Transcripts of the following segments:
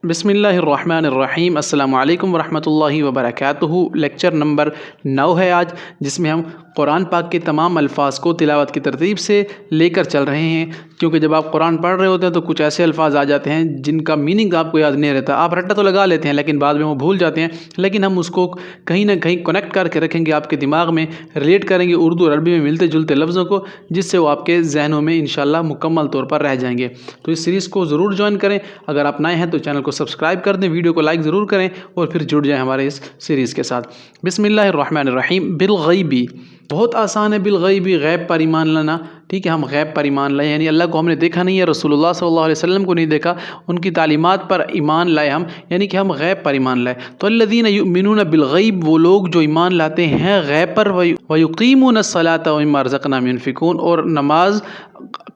बिस्मिल्लाहिर्रहमानिर्रहीम अस्सलामु अलैकुम वरहमतुल्लाहि वबरकातुहू। लेक्चर नंबर 9 है आज, जिसमें हम कुरान पाक के तमाम अल्फाज को तिलावत की तरतीब से लेकर चल रहे हैं। क्योंकि जब आप कुरान पढ़ रहे होते हैं तो कुछ ऐसे अल्फाज आ जाते हैं जिनका मीनिंग आपको याद नहीं रहता। आप रट्टा तो लगा लेते हैं लेकिन बाद में वो भूल जाते हैं। लेकिन हम उसको कहीं ना कहीं कनेक्ट करके रखेंगे, आपके दिमाग में रिलेट करेंगे उर्दू और अरबी में मिलते जुलते लफ्ज़ों को, जिससे वो आपके जहनों में इंशाल्लाह मुकम्मल तौर पर रह जाएंगे। तो इस सीरीज़ को ज़रूर ज्वाइन करें। अगर आप नए हैं तो चैनल को सब्सक्राइब कर दें, वीडियो को लाइक ज़रूर करें और फिर जुड़ जाएं हमारे इस सीरीज़ के साथ। बिस्मिल्लाहिर्रहमानिर्रहीम। बिलगैबी बहुत आसान है। बिलगैबी गैब पर ईमान लाना। ठीक है, हम गैब पर ईमान लाए, यानी अल्लाह को हमने देखा नहीं है, रसूलुल्लाह सल्लल्लाहु अलैहि वसल्लम को नहीं देखा, उनकी तालीमात पर ईमान लाए हम, यानी कि हम गैब पर ईमान लाए। तो अल्लज़ीना युमिनूना बिलगैब, वो लोग जो ईमान लाते हैं गैब पर, व युक़ीमूनस्सलाता व मिम्मा रज़क़नाहुम युनफ़िक़ून, और नमाज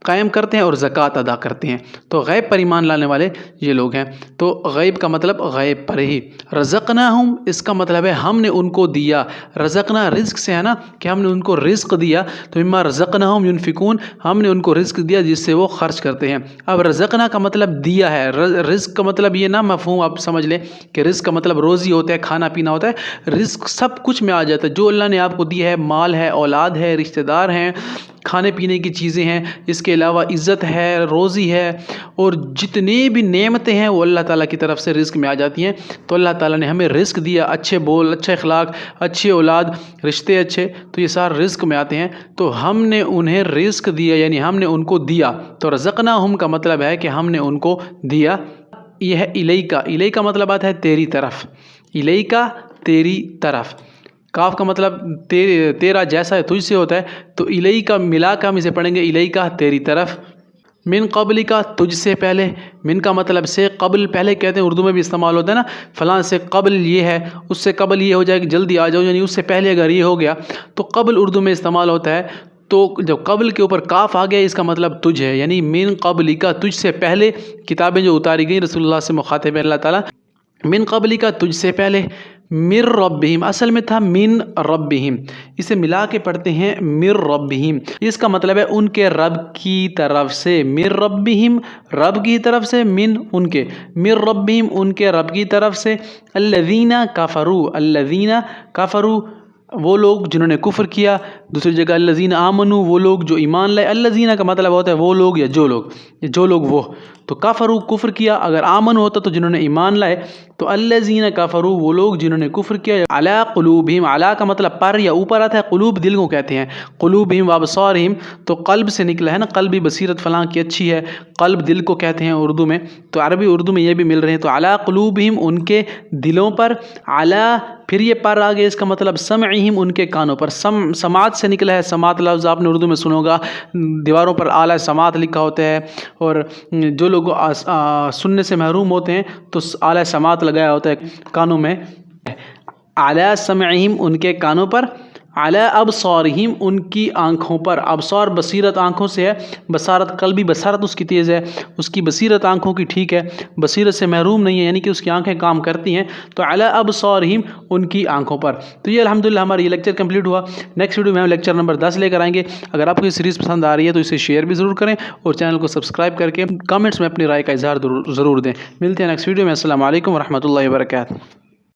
कायम करते हैं और ज़कात अदा करते हैं। तो गैब पर ईमान लाने वाले ये लोग हैं। तो गैब का मतलब गैब पर ही। रज़क़नाहुम, इसका मतलब है हमने उनको दिया। रज़क़ना रिज़्क़ से है ना, कि हमने उनको रिज़्क़ दिया। तो मिम्मा रज़क़नाहुम युनफ़िक़ून, हमने उनको रिज़्क़ दिया जिससे वो खर्च करते हैं। अब रज़क़ना का मतलब दिया है, रिज़्क़ का मतलब ये ना मफ़हूम आप समझ लें कि रिज़्क़ का मतलब रोज़ी होता है, खाना पीना होता है। रिज़्क़ सब कुछ में आ जाता है जो अल्लाह ने आपको दिया है। माल है, औलाद है, रिश्तेदार हैं, खाने पीने की चीज़ें हैं, इसके अलावा इज़्ज़त है, रोज़ी है, और जितनी भी नेमतें हैं वो अल्लाह ताला की तरफ से रिज़्क़ में आ जाती हैं। तो अल्लाह ताला ने हमें रिज़्क़ दिया, अच्छे बोल, अच्छे अखलाक, अच्छी औलाद, रिश्ते अच्छे, तो ये सारे रिज़्क़ में आते हैं। तो हमने उन्हें रिज़्क़ दिया, यानी हमने उनको दिया। तो रज़क़नाहुम का मतलब है कि हमने उनको दिया। यह है इलैका। इलैका मतलब आता है तेरी तरफ। इलैका तेरी तरफ। काफ का मतलब तेरा जैसा है, तुझसे होता है। तो इलैका मिला का हम इसे पढ़ेंगे इलैका तेरी तरफ। मिन क़ब्ल का तुझसे पहले। मिन का मतलब से, क़ब्ल पहले कहते हैं, उर्दू में भी इस्तेमाल होता है ना, फ़लाँ से क़ब्ल ये है, उससे क़ब्ल ये हो जाएगी, जल्दी आ जाओ, यानी उससे पहले अगर ये हो गया तो क़ब्ल उर्दू में इस्तेमाल होता है। तो जब क़ब्ल के ऊपर काफ आ गया इसका मतलब तुझ है, यानी मिन क़ब्ल का तुझसे पहले किताबें जो उतारी गई रसूलुल्लाह से मुखातिब है अल्लाह ताला। मिन क़ब्ल का तुझसे पहले। मिर रब्बिहिम, असल में था मिन रब्बिहिम, इसे मिला के पढ़ते हैं मिर रब्बिहिम। इसका मतलब है उनके रब की तरफ से। मिर रब्बिहिम, रब की तरफ से, मिन उनके, मिर रब्बिहिम उनके रब की तरफ से। अल्लज़ीना कफ़रू, अल्लज़ीना कफ़रू वो लोग जिन्होंने कुफ्र किया। दूसरी जगह अल्लज़ीना आमनू, वो लोग जो ईमान लाए। अल्लज़ीना का मतलब होता है वो लोग या जो लोग, जो लोग वो। तो काफ़रू कुफ्र किया, अगर आमन होता तो जिन्होंने ईमान लाए। तो अल्लज़ीना काफ़रू वो लोग जिन्होंने कुफ्र किया। अला क़ुलूबिहिम, अला का मतलब पर या ऊपर आता है, क़ुलूब दिल को कहते हैं। क़ुलूबिहिम व अबसारिहिम, तो क़ल्ब से निकला है ना, क़ल्बी बसीरत फ़लाँ की अच्छी है, क़ल्ब दिल को कहते हैं उर्दू में। तो अरबी उर्दू में ये भी मिल रहे हैं। तो अला क़ुलूबिहिम उनके दिलों पर। अला फिर ये पर आ गया, इसका मतलब समइहिम उनके कानों पर। समात से निकला है। समात लफ्ज़ आपने उर्दू में सुना होगा, दीवारों पर आला समात लिखा होता है। और जो लोग सुनने से महरूम होते हैं तो आला समात लगाया होता है कानों में। आला समइहिम उनके कानों पर। अला अबसारिहिम उनकी आँखों पर। अबसार बसीरत आँखों से है, बसारत कल्बी बसारत उसकी तेज़ है, उसकी बसीरत आँखों की ठीक है, बसीरत से महरूम नहीं है, यानी कि उसकी आँखें काम करती हैं। तो अला अबसारिहिम उनकी आँखों पर। तो ये अल्हम्दुलिल्लाह हमारा ये लेक्चर कंप्लीट हुआ। नेक्स्ट वीडियो में हम लेक्चर नंबर 10 लेकर आएंगे। अगर आपको ये सीरीज़ पसंद आ रही है तो इसे शेयर भी ज़रूर करें और चैनल को सब्सक्राइब करके कमेंट्स में अपनी राय का इज़हार ज़रूर दें। मिलते हैं नेक्स्ट वीडियो में। अस्सलामु अलैकुम वरहमतुल्लाहि वबरकातुहू।